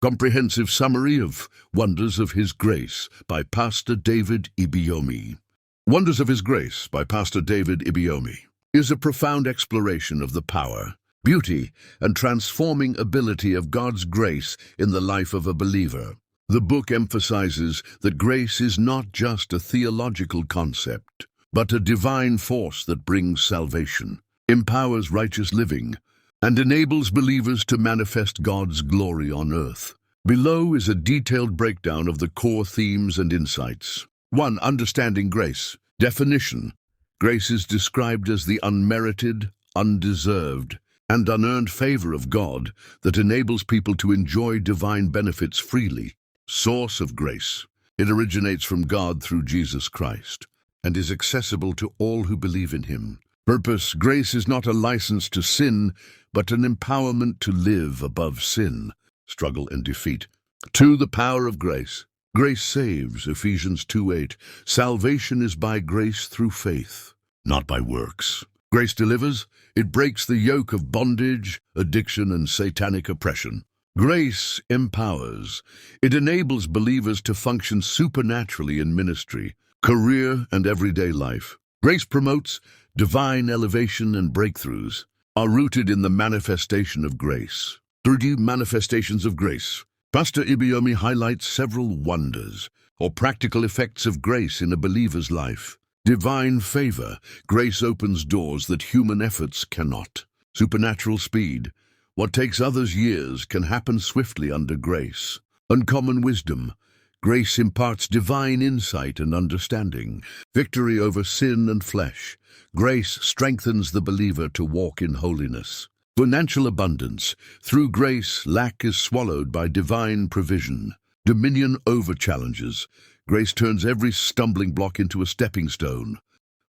Comprehensive Summary of Wonders of His Grace by Pastor David Ibiyeomie. Wonders of His Grace by Pastor David Ibiyeomie is a profound exploration of the power, beauty, and transforming ability of God's grace in the life of a believer. The book emphasizes that grace is not just a theological concept, but a divine force that brings salvation, empowers righteous living, and enables believers to manifest God's glory on earth. Below is a detailed breakdown of the core themes and insights. 1. Understanding grace. Definition. Grace is described as the unmerited, undeserved, and unearned favor of God that enables people to enjoy divine benefits freely. Source of grace. It originates from God through Jesus Christ and is accessible to all who believe in Him. Purpose. Grace is not a license to sin, but an empowerment to live above sin, struggle, and defeat. 2. The power of grace. Grace saves, Ephesians 2:8. Salvation is by grace through faith, not by works. Grace delivers. It breaks the yoke of bondage, addiction, and satanic oppression. Grace empowers. It enables believers to function supernaturally in ministry, career, and everyday life. Grace promotes. Divine elevation and breakthroughs are rooted in the manifestation of grace. 3. Manifestations of grace. Pastor Ibiyeomie highlights several wonders or practical effects of grace in a believer's life. Divine favor. Grace opens doors that human efforts cannot. Supernatural speed. What takes others years can happen swiftly under grace. Uncommon wisdom. Grace imparts divine insight and understanding. Victory over sin and flesh. Grace strengthens the believer to walk in holiness. Financial abundance. Through grace, lack is swallowed by divine provision. Dominion over challenges. Grace turns every stumbling block into a stepping stone.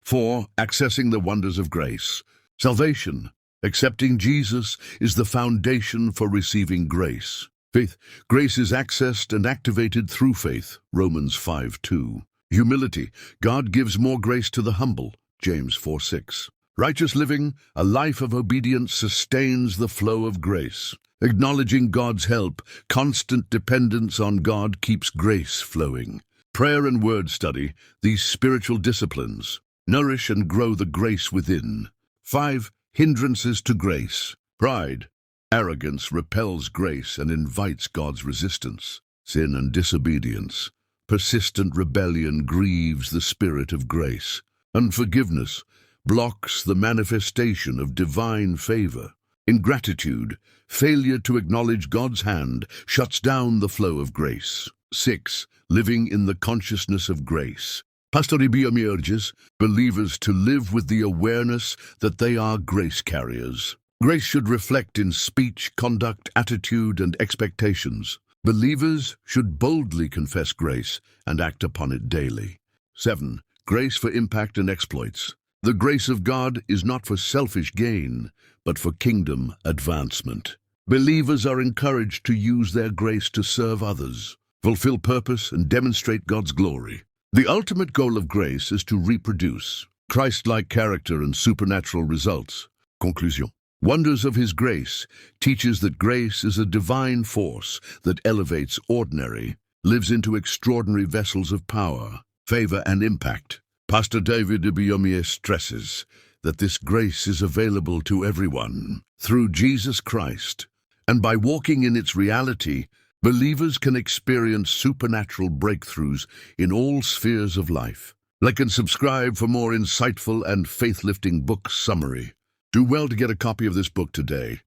4. Accessing the wonders of grace. Salvation. Accepting Jesus is the foundation for receiving grace. Faith. Grace is accessed and activated through faith, Romans 5:2. Humility. God gives more grace to the humble, James 4:6. Righteous living, a life of obedience sustains the flow of grace. Acknowledging God's help, constant dependence on God keeps grace flowing. Prayer and word study, these spiritual disciplines, nourish and grow the grace within. 5. Hindrances to grace. Pride. Arrogance repels grace and invites God's resistance. Sin and disobedience. Persistent rebellion grieves the spirit of grace. Unforgiveness blocks the manifestation of divine favor. Ingratitude, failure to acknowledge God's hand, shuts down the flow of grace. 6. Living in the consciousness of grace. Pastor Ibiyeomie urges believers to live with the awareness that they are grace carriers. Grace should reflect in speech, conduct, attitude, and expectations. Believers should boldly confess grace and act upon it daily. 7. Grace for impact and exploits. The grace of God is not for selfish gain, but for kingdom advancement. Believers are encouraged to use their grace to serve others, fulfill purpose, and demonstrate God's glory. The ultimate goal of grace is to reproduce Christ-like character and supernatural results. Conclusion. Wonders of His Grace teaches that grace is a divine force that elevates ordinary, lives into extraordinary vessels of power, favor, and impact. Pastor David Ibiyeomie stresses that this grace is available to everyone through Jesus Christ, and by walking in its reality, believers can experience supernatural breakthroughs in all spheres of life. Like and subscribe for more insightful and faith-lifting book summary. Do well to get a copy of this book today.